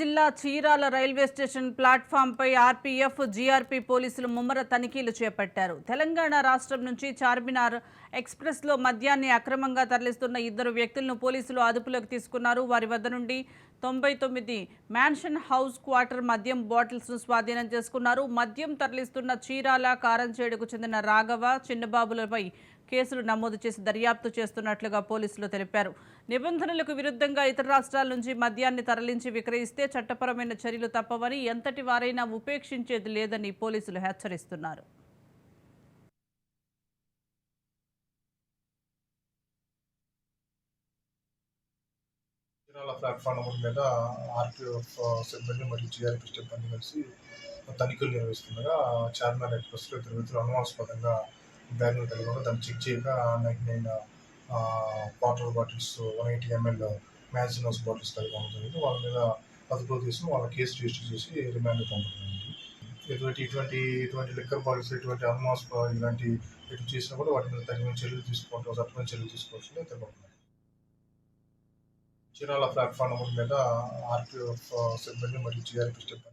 జిల్లా Chirala railway station ప్లాట్ఫామ్పై RPF, GRP పోలీసులు ముమ్మర తనిఖీలు చేపట్టారు. తెలంగాణ రాష్ట్రం నుంచి చార్మినార్ ఎక్స్ప్రెస్లో మద్యాన్ని అక్రమంగా తరలిస్తున్న 2 వ్యక్తులను పోలీసులు అదుపులోకి తీసుకున్నారు. వారి వద్ద నుండి 99 మ్యాన్షన్ హౌస్ క్వార్టర్ మద్యం బాటిల్స్ను స్వాధీనం చేసుకున్నారు. మద్యం తరలిస్తున్న చీరాల, కారంచేడుకు చెందిన రాఘవ, చిన్నబాబులపై కేసులు నమోదు చేసి దర్యాప్తు చేస్తున్నట్లుగా పోలీసులు తెలిపారు. నిబంధనలకు విరుద్ధంగా ఇతర రాష్ట్రాల నుంచి మద్యాన్ని తరలించి విక్రయిస్తే చట్టపరమైన చర్యలు తప్పవని, ఎంతటి వారైనా ఉపేక్షించేది లేదని పోలీసులు హెచ్చరిస్తున్నారు. ప్లాట్ఫామ్ నెంబర్ మీద ఆర్పీఎఫ్ సిబ్బంది మరియు జీఆర్పీ సిబ్బంది కలిసి తనిఖీలు నిర్వహిస్తుండగా చార్మినార్ ఎక్స్ప్రెస్లో 2 వ్యక్తులు అనుమానాస్పదంగా బ్యాగులు కలిగి దాన్ని చెక్ చేయగా 99 water bottles 180 ml mansion house bottles కలిగి ఉంటుంది. వాళ్ళ మీద అదుపులో తీసుకుని వాళ్ళ కేసు రిజిస్టర్ చేసి రిమాండ్ పంపుతుంది. ఇటువంటి లిక్కర్ బాటిల్స్ ఇటువంటి ఇలాంటి ఎటు చేసినా కూడా వాటి మీద తగిన చర్యలు తీసుకోవడం, చట్టమైన చర్యలు తీసుకోవాల్సిందే తెలుపుతున్నారు. చీరాల ప్లాట్ఫామ్ నెంబర్ మీద ఆర్పీఎఫ్ సిబ్బంది మరియు జీఆర్పీ సిబ్బంది